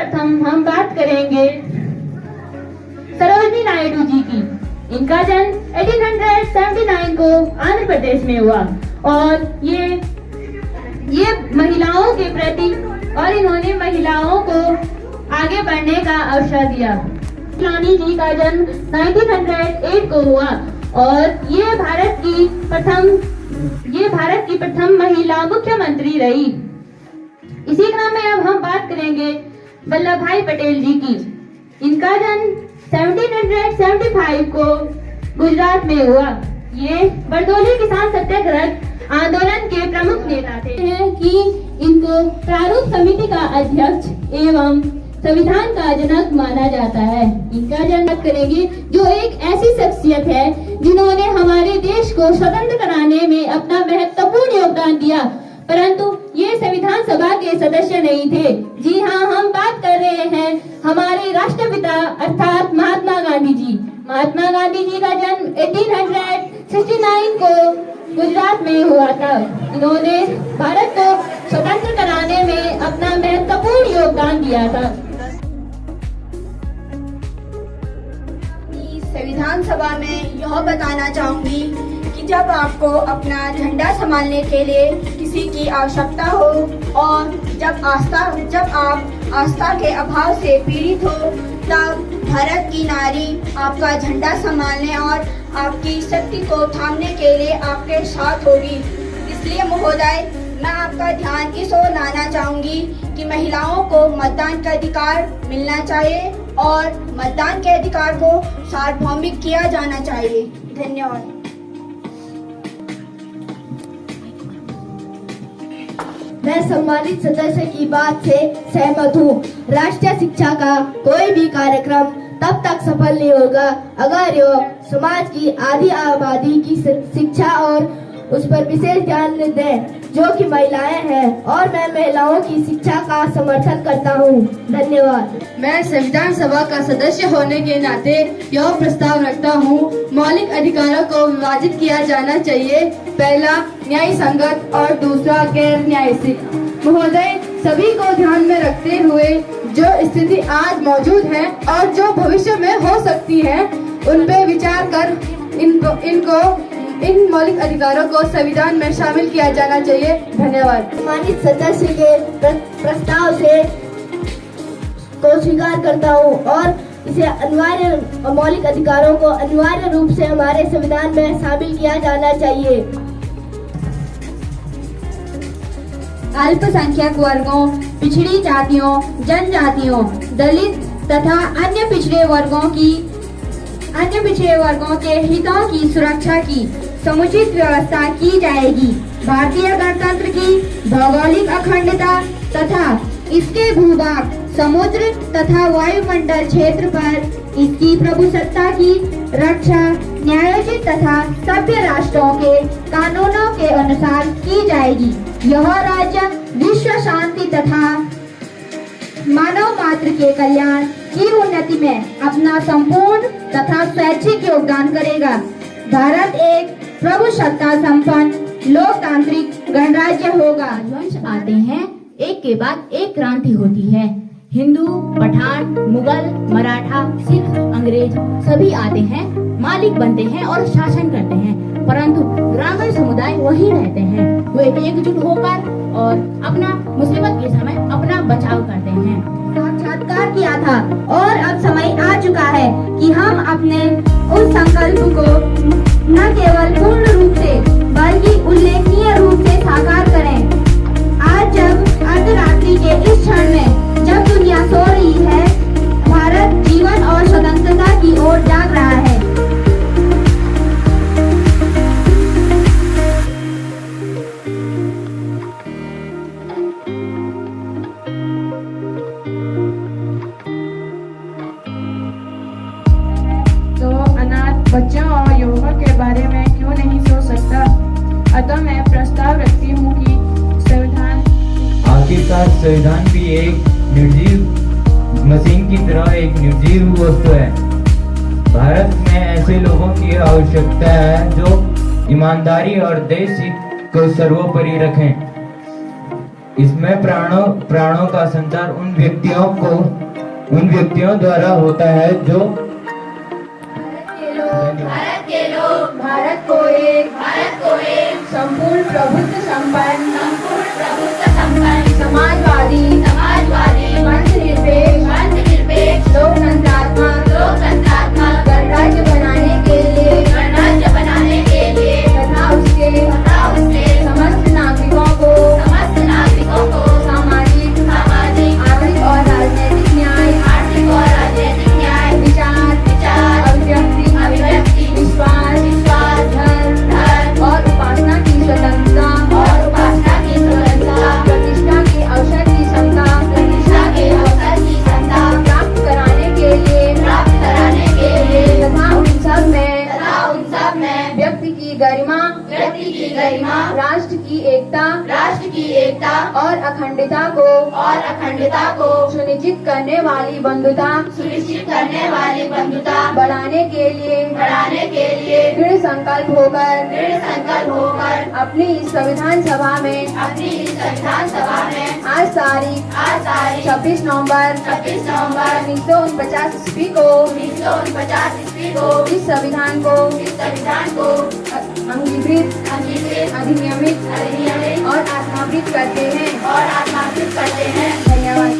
सर्वप्रथम हम बात करेंगे सरोजिनी नायडू जी की। इनका जन्म 1879 को आंध्र प्रदेश में हुआ और ये महिलाओं के प्रति और इन्होंने महिलाओं को आगे बढ़ने का अवसर दिया। रानी जी का जन्म 1908 को हुआ और ये भारत की प्रथम महिला मुख्यमंत्री रही। इसी क्रम में अब हम बात करेंगे वल्लभ भाई पटेल जी की। इनका जन्म 1775 को गुजरात में हुआ। ये बरदोली किसान सत्याग्रह आंदोलन के प्रमुख नेता थे। कि इनको प्रारूप समिति का अध्यक्ष एवं संविधान का जनक माना जाता है। इनका जन्म करेंगे जो एक ऐसी शख्सियत है जिन्होंने हमारे देश को स्वतंत्र कराने में अपना महत्वपूर्ण योगदान दिया, परंतु ये संविधान सभा के सदस्य नहीं थे। जी हाँ, हम बात कर रहे हैं हमारे राष्ट्रपिता अर्थात महात्मा गांधी जी। महात्मा गांधी जी का जन्म 1869 को गुजरात में हुआ था। इन्होंने भारत को स्वतंत्र कराने में अपना महत्वपूर्ण योगदान दिया था। संविधान सभा में यह बताना चाहूंगी कि जब आपको अपना झंडा संभालने के लिए किसी की आवश्यकता हो और जब आप आस्था के अभाव से पीड़ित हो, तब भारत की नारी आपका झंडा संभालने और आपकी शक्ति को थामने के लिए आपके साथ होगी। इसलिए महोदय, मैं आपका ध्यान इस ओर लाना चाहूंगी कि महिलाओं को मतदान का अधिकार मिलना चाहिए और मतदान के अधिकार को सार्वभौमिक किया जाना चाहिए। धन्यवाद। मैं सम्मानित सदस्य की बात से सहमत हूँ। राष्ट्रीय शिक्षा का कोई भी कार्यक्रम तब तक सफल नहीं होगा अगर यह समाज की आधी आबादी की शिक्षा और उस पर विशेष ध्यान दें जो कि महिलाएं हैं, और मैं महिलाओं की शिक्षा का समर्थन करता हूँ। धन्यवाद। मैं संविधान सभा का सदस्य होने के नाते यह प्रस्ताव रखता हूँ, मौलिक अधिकारों को विभाजित किया जाना चाहिए। पहला न्याय संगत और दूसरा गैर न्यायिक। महोदय, सभी को ध्यान में रखते हुए जो स्थिति आज मौजूद है और जो भविष्य में हो सकती है, उन पे विचार कर इन मौलिक अधिकारों को संविधान में शामिल किया जाना चाहिए। धन्यवाद। सम्मानित सदस्य के प्रस्ताव से को स्वीकार करता हूँ और इसे अनिवार्य मौलिक अधिकारों को अनिवार्य रूप से हमारे संविधान में शामिल किया जाना चाहिए। अल्पसंख्यक वर्गों, पिछड़ी जातियों, जनजातियों, दलित तथा अन्य पिछड़े वर्गों के हितों की सुरक्षा की समुचित व्यवस्था की जाएगी। भारतीय गणतंत्र की भौगोलिक अखंडता तथा इसके भूभाग, समुद्र तथा वायुमंडल क्षेत्र पर इसकी प्रभुसत्ता की रक्षा न्यायोचित तथा सभ्य राष्ट्रों के कानूनों के अनुसार की जाएगी। यह राज्य विश्व शांति तथा मानव मात्र के कल्याण की उन्नति में अपना संपूर्ण तथा स्वैच्छिक योगदान करेगा। भारत एक प्रभुसत्ता संपन्न लोकतांत्रिक गणराज्य होगा। वंश आते हैं, एक के बाद एक क्रांति होती है। हिंदू, पठान, मुगल, मराठा, सिख, अंग्रेज सभी आते हैं, मालिक बनते हैं और शासन करते हैं, परंतु ग्रामीण समुदाय वही रहते हैं। वे एकजुट होकर और अपना मुसीबत के समय अपना बचाव करते हैं। साक्षात्कार किया था और अब समय आ चुका है कि हम अपने उस संकल्प को न केवल पूर्ण रूप से बल्कि उल्लेखनीय रूप से साकार करें। आज जब अर्धरात्रि के इस क्षण में जब दुनिया सो रही है, भारत जीवन और स्वतंत्रता की ओर जाग रहा है। तो अनाथ बच्चों और युवकों के बारे में क्यों नहीं सोच सकता। अतः मैं प्रस्ताव रखती हूँ कि संविधान आखिरकार संविधान भी एक निर्जीव मशीन की तरह एक निर्जीव वस्तु है। भारत में ऐसे लोगों की आवश्यकता है जो ईमानदारी और देश हित को सर्वोपरि रखें। इसमें प्राणों का संचार उन व्यक्तियों द्वारा होता है जो भारत को एक संपूर्ण प्रभुत्व संपन्न समाजवादी धर्मनिरपेक्ष लोकतंत्रात्मक गणराज्य बनाने के लिए तथा उसके समस्त नागरिकों को सामाजिक आर्थिक और राजनीतिक न्याय विचार अभिव्यक्ति विश्वास धर्म और उपासना की स्वतंत्रता प्रतिष्ठा के अवसर की क्षमता प्राप्त कराने के लिए तथा उन सब में व्यक्ति की गरिमा राष्ट्र की एकता और अखंडता को सुनिश्चित करने वाली बंधुता बढ़ाने के लिए दृढ़ संकल्प होकर अपनी इस संविधान सभा में आज तारीख 26 नवंबर 1949 ईस्वी को इस संविधान को अंगीकृत अधिनियमित और आत्मावृत करते हैं धन्यवाद।